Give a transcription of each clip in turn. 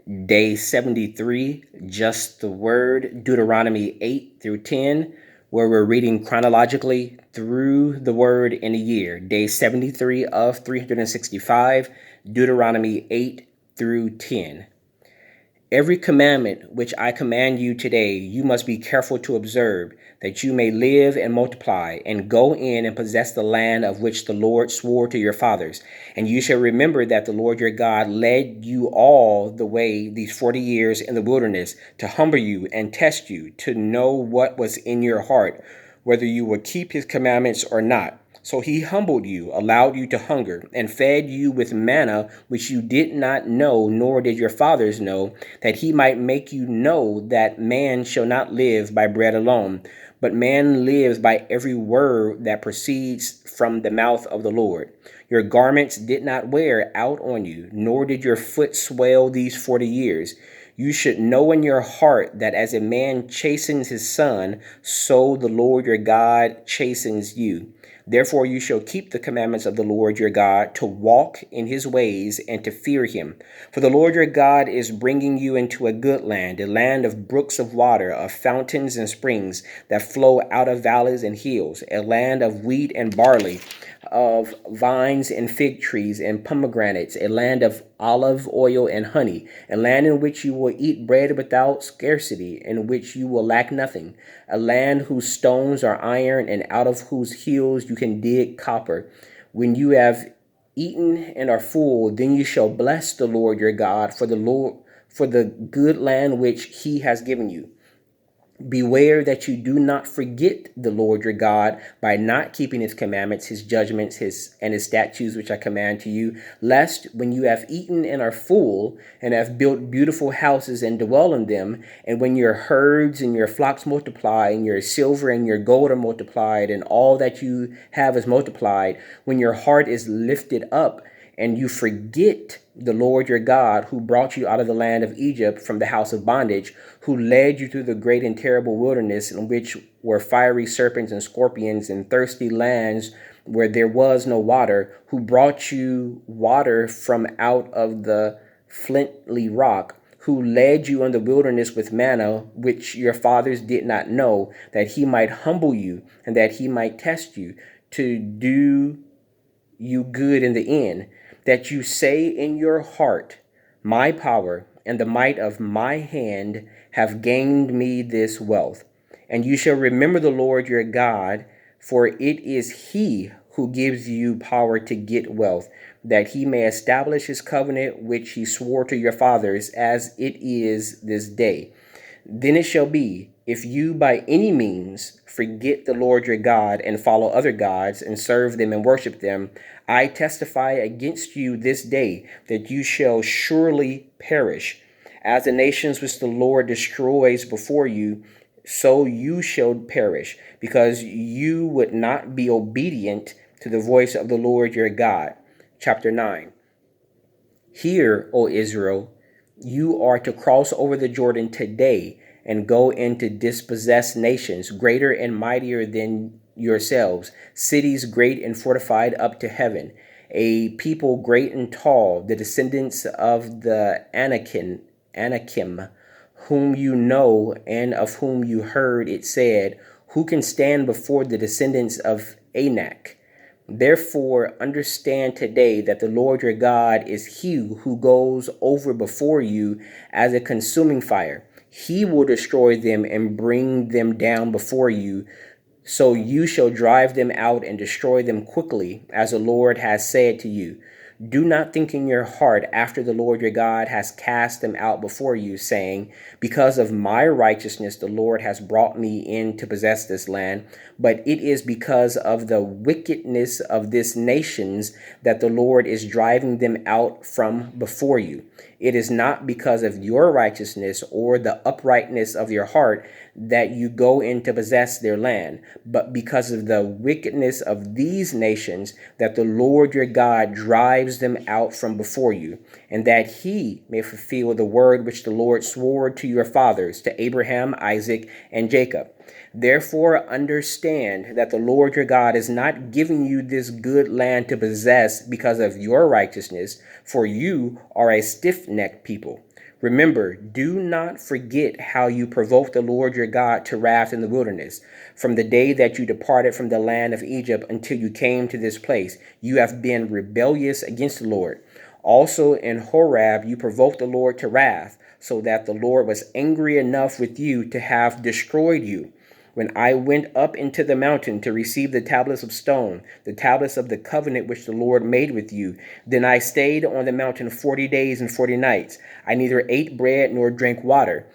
Day 73, just the word, Deuteronomy 8 through 10, where we're reading chronologically through the word in a year. Day 73 of 365, Deuteronomy 8 through 10. Every commandment which I command you today, you must be careful to observe, that you may live and multiply, and go in and possess the land of which the Lord swore to your fathers. And you shall remember that the Lord your God led you all the way these 40 years in the wilderness to humble you and test you, to know what was in your heart, whether you would keep his commandments or not. So he humbled you, allowed you to hunger, and fed you with manna which you did not know, nor did your fathers know, that he might make you know that man shall not live by bread alone, but man lives by every word that proceeds from the mouth of the Lord. Your garments did not wear out on you, nor did your foot swell these 40 years. You should know in your heart that as a man chastens his son, so the Lord your God chastens you. Therefore you shall keep the commandments of the Lord your God, to walk in his ways and to fear him. For the Lord your God is bringing you into a good land, a land of brooks of water, of fountains and springs that flow out of valleys and hills, a land of wheat and barley, of vines and fig trees and pomegranates, a land of olive oil and honey, a land in which you will eat bread without scarcity, in which you will lack nothing, a land whose stones are iron and out of whose hills you can dig copper. When you have eaten and are full, then you shall bless the Lord your God for the good land which he has given you. Beware that you do not forget the Lord your God by not keeping his commandments, his judgments, his statutes, which I command to you, lest when you have eaten and are full, and have built beautiful houses and dwell in them, and when your herds and your flocks multiply, and your silver and your gold are multiplied, and all that you have is multiplied, when your heart is lifted up, and you forget the Lord your God, who brought you out of the land of Egypt from the house of bondage, who led you through the great and terrible wilderness, in which were fiery serpents and scorpions, and thirsty lands where there was no water, who brought you water from out of the flintly rock, who led you in the wilderness with manna, which your fathers did not know, that he might humble you, and that he might test you, to do you good in the end, that you say in your heart, my power and the might of my hand have gained me this wealth. And you shall remember the Lord your God, for it is he who gives you power to get wealth, that he may establish his covenant which he swore to your fathers, as it is this day. Then it shall be, if you by any means forget the Lord your God, and follow other gods, and serve them and worship them, I testify against you this day that you shall surely perish. As the nations which the Lord destroys before you, so you shall perish, because you would not be obedient to the voice of the Lord your God. Chapter 9. Hear, O Israel, you are to cross over the Jordan today and go in to dispossess nations greater and mightier than yourselves, cities great and fortified up to heaven, a people great and tall, the descendants of the Anakim, whom you know and of whom you heard it said, who can stand before the descendants of Anak? Therefore, understand today that the Lord your God is he who goes over before you as a consuming fire. He will destroy them and bring them down before you. So you shall drive them out and destroy them quickly, as the Lord has said to you. Do not think in your heart after the Lord your God has cast them out before you, saying, because of my righteousness the Lord has brought me in to possess this land. But it is because of the wickedness of this nations that the Lord is driving them out from before you. It is not because of your righteousness or the uprightness of your heart that you go in to possess their land, but because of the wickedness of these nations that the Lord your God drives them out from before you, and that he may fulfill the word which the Lord swore to your fathers, to Abraham, Isaac, and Jacob. Therefore, understand that the Lord your God is not giving you this good land to possess because of your righteousness, for you are a stiff-necked people. Remember, do not forget how you provoked the Lord your God to wrath in the wilderness. From the day that you departed from the land of Egypt until you came to this place, you have been rebellious against the Lord. Also in Horeb, you provoked the Lord to wrath, so that the Lord was angry enough with you to have destroyed you. When I went up into the mountain to receive the tablets of stone, the tablets of the covenant which the Lord made with you, then I stayed on the mountain 40 days and 40 nights. I neither ate bread nor drank water.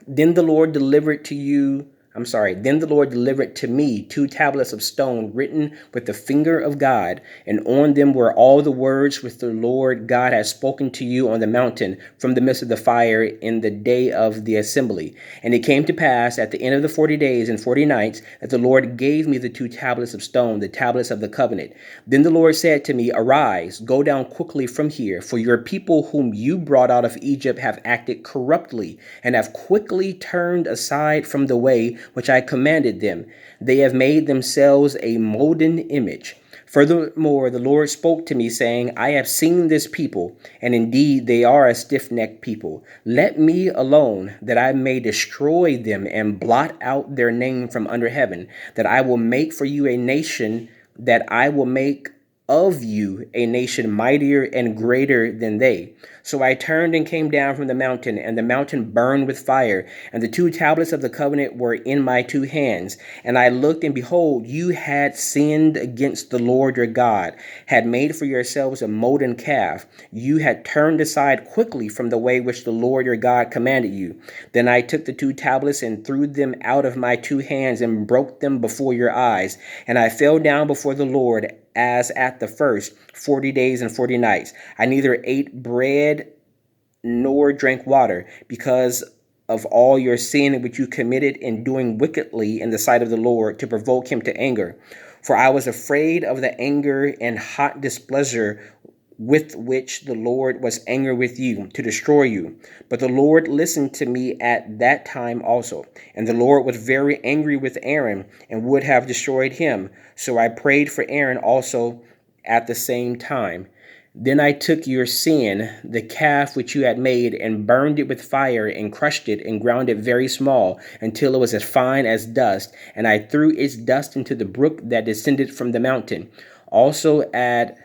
Then the Lord delivered to you, then the Lord delivered to me 2 tablets of stone written with the finger of God, and on them were all the words which the Lord God had spoken to you on the mountain from the midst of the fire in the day of the assembly. And it came to pass at the end of the 40 days and 40 nights that the Lord gave me the 2 tablets of stone, the tablets of the covenant. Then the Lord said to me, Arise, go down quickly from here, for your people whom you brought out of Egypt have acted corruptly, and have quickly turned aside from the way which I commanded them. They have made themselves a molten image. Furthermore, the Lord spoke to me, saying, I have seen this people, and indeed they are a stiff-necked people. Let me alone, that I may destroy them and blot out their name from under heaven, that I will make for you a nation, that I will make of you a nation mightier and greater than they. So I turned and came down from the mountain, and the mountain burned with fire, and the 2 tablets of the covenant were in my 2 hands. And I looked, and behold, you had sinned against the Lord your God, had made for yourselves a molten calf. You had turned aside quickly from the way which the Lord your God commanded you. Then I took the 2 tablets and threw them out of my 2 hands and broke them before your eyes. And I fell down before the Lord as at the first 40 days and 40 nights. I neither ate bread nor drank water, because of all your sin which you committed in doing wickedly in the sight of the Lord, to provoke him to anger. For I was afraid of the anger and hot displeasure with which the Lord was angry with you, to destroy you. But the Lord listened to me at that time also. And the Lord was very angry with Aaron, and would have destroyed him. So I prayed for Aaron also at the same time. Then I took your sin, the calf which you had made, and burned it with fire, and crushed it, and ground it very small, until it was as fine as dust. And I threw its dust into the brook that descended from the mountain. Also at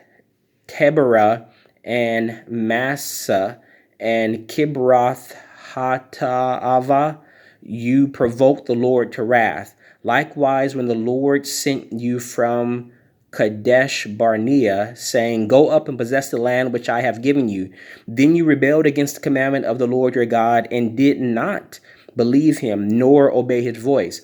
Taberah and Massa and Kibroth Hataava, you provoked the Lord to wrath. Likewise, when the Lord sent you from Kadesh Barnea, saying, Go up and possess the land which I have given you, then you rebelled against the commandment of the Lord your God, and did not believe him, nor obey his voice.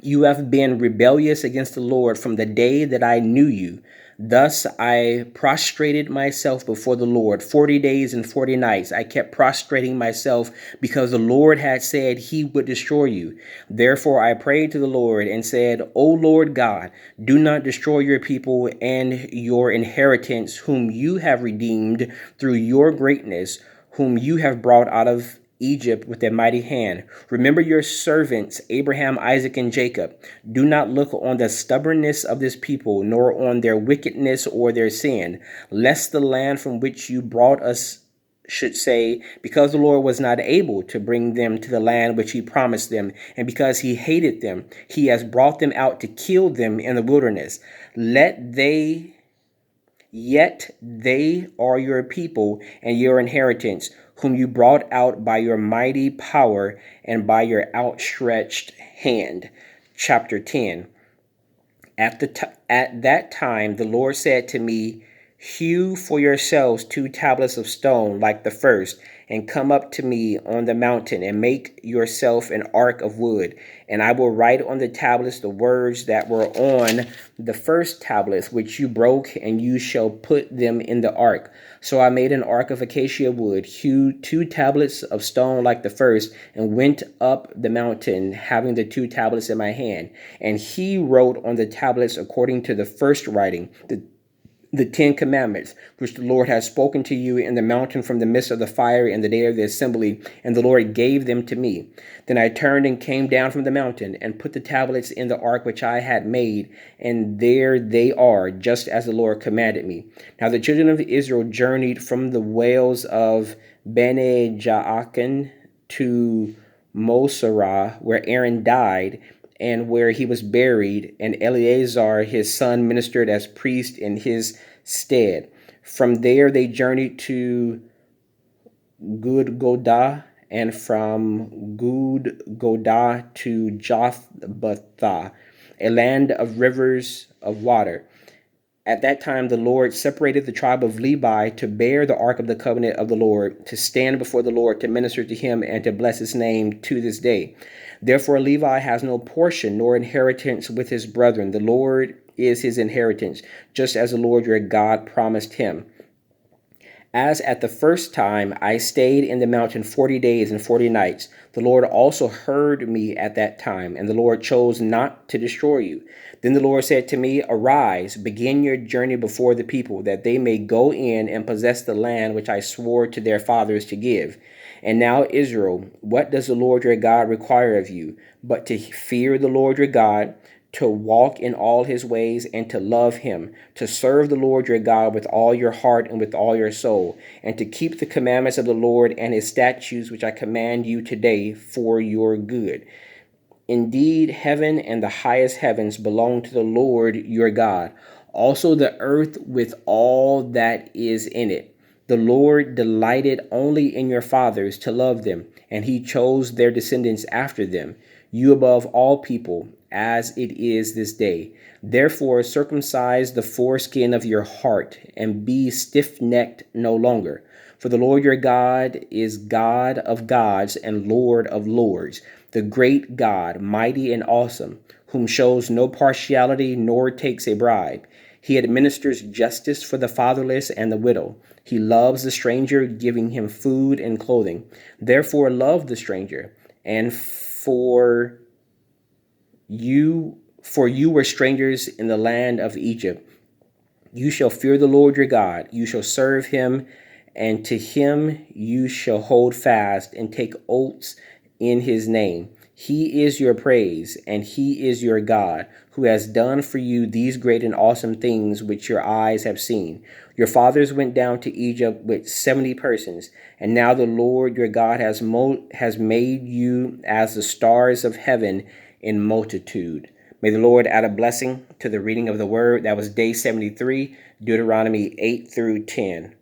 You have been rebellious against the Lord from the day that I knew you. Thus I prostrated myself before the Lord 40 days and 40 nights. I kept prostrating myself because the Lord had said he would destroy you. Therefore I prayed to the Lord and said, O Lord God, do not destroy your people and your inheritance, whom you have redeemed through your greatness, whom you have brought out of Egypt with a mighty hand. Remember your servants, Abraham, Isaac, and Jacob. Do not look on the stubbornness of this people, nor on their wickedness or their sin, lest the land from which you brought us should say, because the Lord was not able to bring them to the land which he promised them, and because he hated them, he has brought them out to kill them in the wilderness. Yet they are your people and your inheritance, whom you brought out by your mighty power and by your outstretched hand. Chapter 10. At that time the Lord said to me, Hew for yourselves 2 tablets of stone like the first, and come up to me on the mountain, and make yourself an ark of wood. And I will write on the tablets the words that were on the first tablets, which you broke, and you shall put them in the ark. So I made an ark of acacia wood, hewed 2 tablets of stone like the first, and went up the mountain, having the 2 tablets in my hand. And he wrote on the tablets according to the first writing. the 10 Commandments, which the Lord has spoken to you in the mountain from the midst of the fire in the day of the assembly, and the Lord gave them to me. Then I turned and came down from the mountain, and put the tablets in the ark which I had made, and there they are, just as the Lord commanded me. Now the children of Israel journeyed from the wells of Bene Jaakan to Mosera, where Aaron died, and where he was buried, and Eleazar his son ministered as priest in his stead. From there they journeyed to Gudgodah, and from Gudgodah to Jothbatha, a land of rivers of water. At that time, the Lord separated the tribe of Levi to bear the ark of the covenant of the Lord, to stand before the Lord, to minister to him, and to bless his name to this day. Therefore, Levi has no portion nor inheritance with his brethren. The Lord is his inheritance, just as the Lord your God promised him. As at the first time I stayed in the mountain 40 days and 40 nights, the Lord also heard me at that time, and the Lord chose not to destroy you. Then the Lord said to me, Arise, begin your journey before the people, that they may go in and possess the land which I swore to their fathers to give. And now, Israel, what does the Lord your God require of you, but to fear the Lord your God, to walk in all his ways, and to love him, to serve the Lord your God with all your heart and with all your soul, and to keep the commandments of the Lord and his statutes which I command you today for your good. Indeed, heaven and the highest heavens belong to the Lord your God, also the earth with all that is in it. The Lord delighted only in your fathers to love them, and he chose their descendants after them, you above all people, as it is this day. Therefore, circumcise the foreskin of your heart, and be stiff-necked no longer. For the Lord your God is God of gods and Lord of lords, the great God, mighty and awesome, whom shows no partiality nor takes a bribe. He administers justice for the fatherless and the widow. He loves the stranger, giving him food and clothing. Therefore, love the stranger, and for you were strangers in the land of Egypt. You shall fear the Lord your God. You shall serve him, and to him you shall hold fast and take oaths in his name. He is your praise, and he is your God, who has done for you these great and awesome things which your eyes have seen. Your fathers went down to Egypt with 70 persons, and now the Lord your God has made you as the stars of heaven in multitude. May the Lord add a blessing to the reading of the word. That was day 73, Deuteronomy 8 through 10.